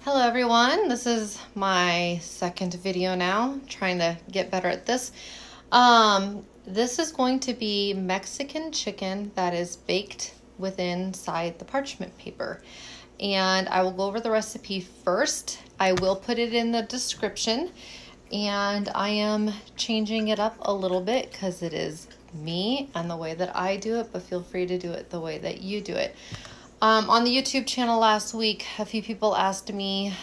Hello everyone, this is my second video now, trying to get better at this. This is going to be Mexican chicken that is baked inside the parchment paper. And I will go over the recipe first. I will put it in the description. And I am changing it up a little bit because it is me and the way that I do it, but feel free to do it the way that you do it. On the YouTube channel last week, a few people asked me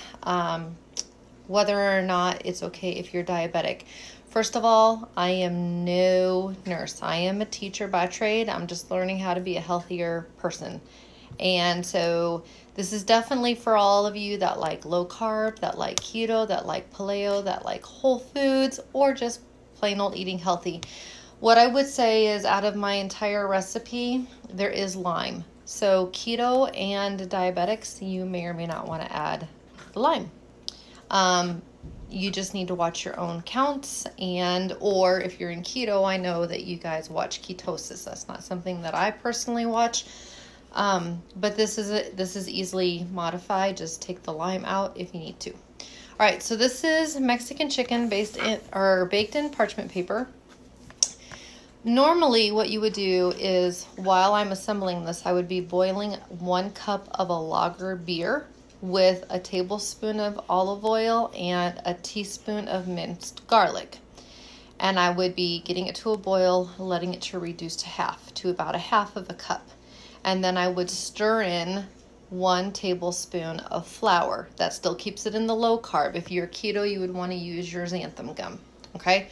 whether or not it's okay if you're diabetic. First of all, I am no nurse. I am a teacher by trade. I'm just learning how to be a healthier person. And so this is definitely for all of you that like low carb, that like keto, that like paleo, that like whole foods, or just plain old eating healthy. What I would say is out of my entire recipe, there is lime. So keto and diabetics, you may or may not want to add lime. You just need to watch your own counts, or if you're in keto, I know that you guys watch ketosis. That's not something that I personally watch, but this is easily modified. Just take the lime out if you need to. All right, so this is Mexican chicken baked in parchment paper. Normally what you would do is, while I'm assembling this, I would be boiling 1 cup of a lager beer with a tablespoon of olive oil and a teaspoon of minced garlic. And I would be getting it to a boil, letting it to reduce to about a half of a cup. And then I would stir in 1 tablespoon of flour. That still keeps it in the low carb. If you're keto, you would want to use your xanthan gum, okay?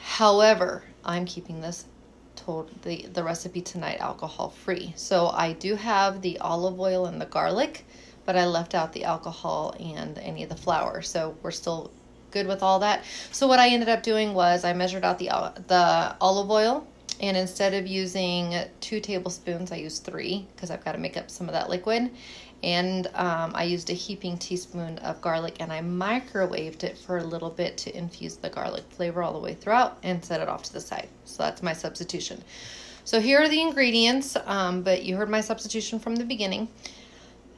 However, I'm keeping this the recipe tonight alcohol free. So I do have the olive oil and the garlic, but I left out the alcohol and any of the flour. So we're still good with all that. So what I ended up doing was I measured out the olive oil, and instead of using 2 tablespoons, I used 3 because I've got to make up some of that liquid. And I used a heaping teaspoon of garlic, and I microwaved it for a little bit to infuse the garlic flavor all the way throughout and set it off to the side. So that's my substitution. So here are the ingredients, but you heard my substitution from the beginning.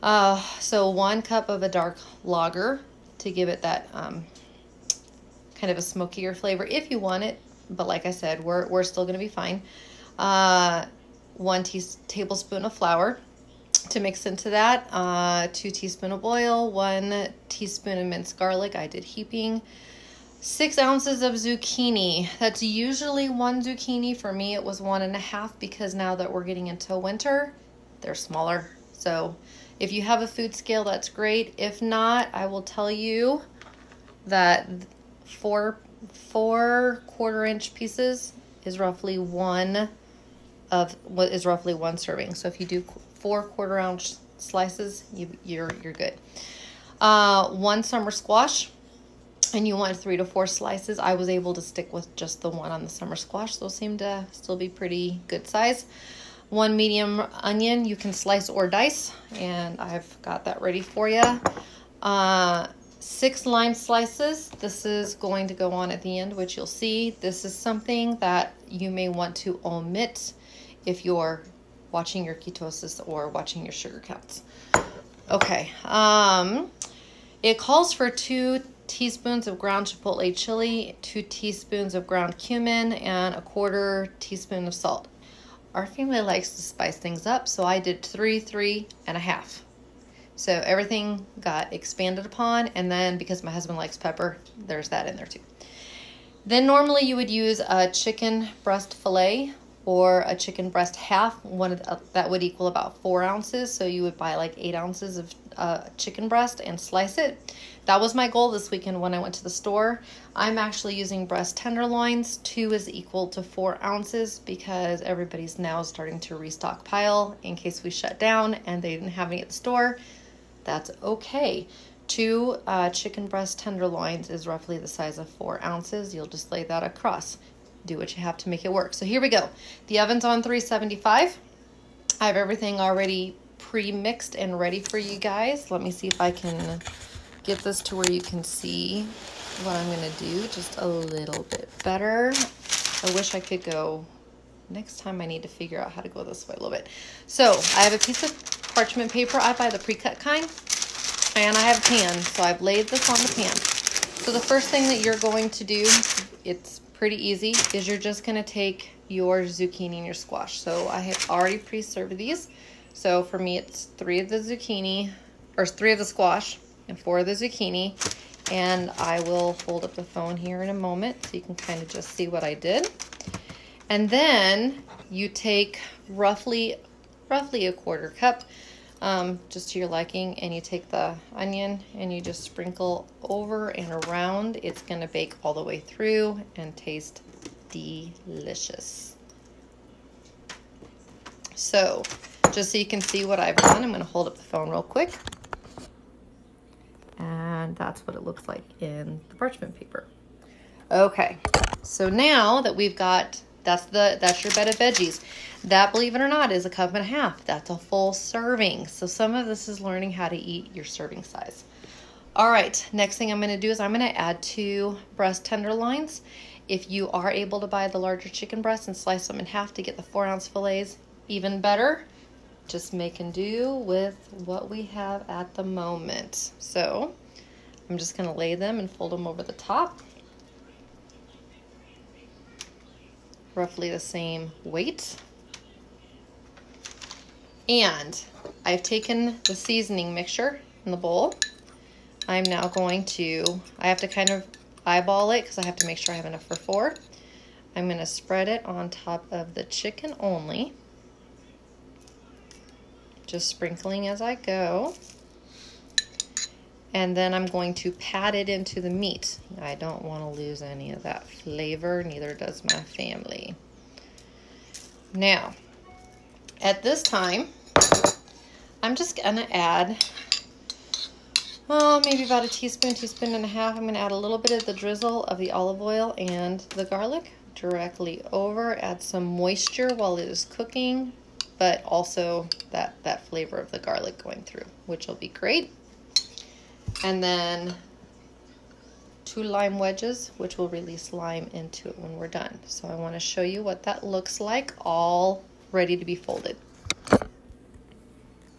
So 1 cup of a dark lager to give it that kind of a smokier flavor if you want it. But like I said, we're still going to be fine. 1 tablespoon of flour to mix into that, 2 teaspoons of oil, 1 teaspoon of minced garlic. I did heaping. 6 ounces of zucchini. That's usually 1 zucchini. For me, it was 1.5 because now that we're getting into winter, they're smaller. So if you have a food scale, that's great. If not, I will tell you that 4 quarter-inch pieces is roughly one serving. So if you do 4 quarter-ounce slices, you're good. 1 summer squash, and you want 3 to 4 slices. I was able to stick with just the 1 on the summer squash. Those seem to still be pretty good size. 1 medium onion, you can slice or dice, and I've got that ready for you. 6 lime slices. This is going to go on at the end, which you'll see. This is something that you may want to omit if you're watching your ketosis or watching your sugar counts. Okay, it calls for 2 teaspoons of ground chipotle chili, 2 teaspoons of ground cumin, and 1/4 teaspoon of salt. Our family likes to spice things up, so I did 3.5. So everything got expanded upon, and then because my husband likes pepper, there's that in there too. Then normally you would use a chicken breast fillet or a chicken breast half. That would equal about 4 ounces. So you would buy like 8 ounces of chicken breast and slice it. That was my goal this weekend when I went to the store. I'm actually using breast tenderloins. 2 is equal to 4 ounces because everybody's now starting to restockpile in case we shut down and they didn't have any at the store. That's okay. 2 chicken breast tenderloins is roughly the size of 4 ounces. You'll just lay that across. Do what you have to make it work. So here we go. The oven's on 375. I have everything already pre-mixed and ready for you guys. Let me see if I can get this to where you can see what I'm going to do just a little bit better. I wish I could go. Next time I need to figure out how to go this way a little bit. So I have a piece of parchment paper. I buy the pre-cut kind. And I have a pan, so I've laid this on the pan. So the first thing that you're going to do, it's pretty easy, is you're just gonna take your zucchini and your squash. So I have already pre-served these. So for me, it's 3 of the zucchini, or 3 of the squash and 4 of the zucchini. And I will hold up the phone here in a moment so you can kind of just see what I did. And then you take roughly a 1/4 cup, just to your liking, and you take the onion and you just sprinkle over and around. It's gonna bake all the way through and taste delicious. So just so you can see what I've done, I'm gonna hold up the phone real quick. And that's what it looks like in the parchment paper. Okay, so now that we've got, that's your bed of veggies. That, believe it or not, is a 1.5 cups. That's a full serving. So some of this is learning how to eat your serving size. All right, next thing I'm gonna do is I'm gonna add 2 breast tenderloins. If you are able to buy the larger chicken breasts and slice them in half to get the 4-ounce fillets, even better. Just make and do with what we have at the moment. So I'm just gonna lay them and fold them over the top. Roughly the same weight. And I've taken the seasoning mixture in the bowl. I'm now going to, I have to kind of eyeball it because I have to make sure I have enough for 4. I'm gonna spread it on top of the chicken only. Just sprinkling as I go. And then I'm going to pat it into the meat. I don't want to lose any of that flavor, neither does my family. Now, at this time, I'm just gonna add, maybe about a teaspoon, 1.5 teaspoons. I'm gonna add a little bit of the drizzle of the olive oil and the garlic directly over. Add some moisture while it is cooking, but also that flavor of the garlic going through, which will be great. And then 2 lime wedges, which will release lime into it when we're done. So I want to show you what that looks like, all ready to be folded.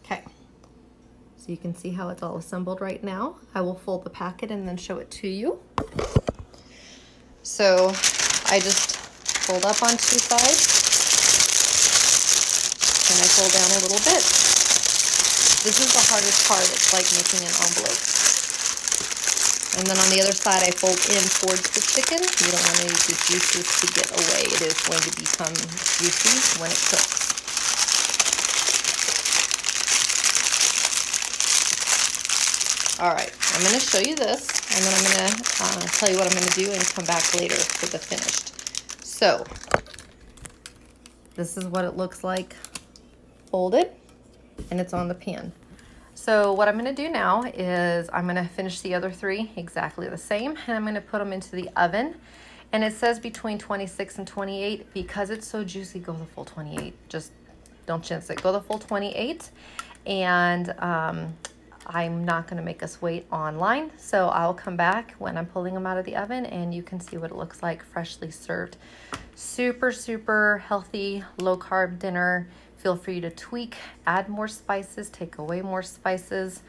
Okay, so you can see how it's all assembled right now. I will fold the packet and then show it to you. So I just fold up on 2 sides, and I fold down a little bit. This is the hardest part. It's like making an envelope. And then on the other side, I fold in towards the chicken. You don't want any of the juices to get away. It is going to become juicy when it cooks. All right, I'm going to show you this, and then I'm going to tell you what I'm going to do and come back later for the finished. So this is what it looks like folded, and it's on the pan. So what I'm going to do now is I'm going to finish the other 3 exactly the same, and I'm going to put them into the oven. And it says between 26 and 28. Because it's so juicy, go the full 28. Just don't chance it. Go the full 28. And I'm not going to make us wait online. So I'll come back when I'm pulling them out of the oven, and you can see what it looks like freshly served. Super, super healthy, low carb dinner. Feel free to tweak, add more spices, take away more spices,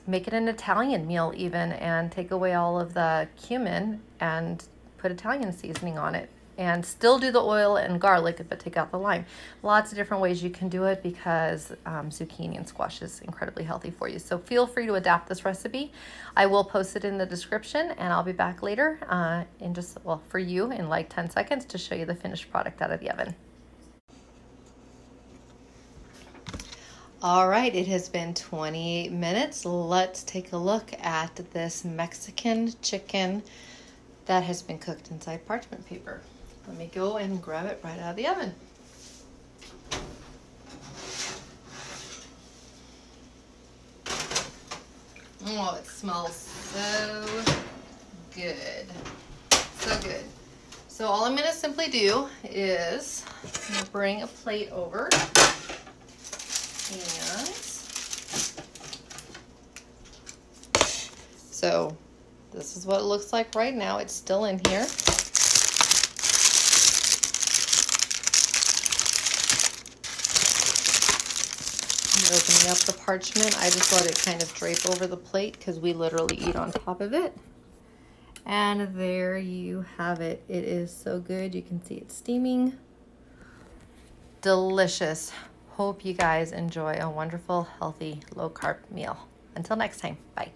make it an Italian meal even, and take away all of the cumin and put Italian seasoning on it. And still do the oil and garlic, but take out the lime. Lots of different ways you can do it because zucchini and squash is incredibly healthy for you. So feel free to adapt this recipe. I will post it in the description, and I'll be back later in just, well, for you in like 10 seconds to show you the finished product out of the oven. All right, it has been 28 minutes. Let's take a look at this Mexican chicken that has been cooked inside parchment paper. Let me go and grab it right out of the oven. Oh, it smells so good. So good. So all I'm going to simply do is bring a plate over. And so this is what it looks like right now. It's still in here. Opening up the parchment, I just let it kind of drape over the plate because we literally eat on top of it. And there you have it. It is so good. You can see it steaming. Delicious. Hope you guys enjoy a wonderful, healthy, low-carb meal. Until next time, bye.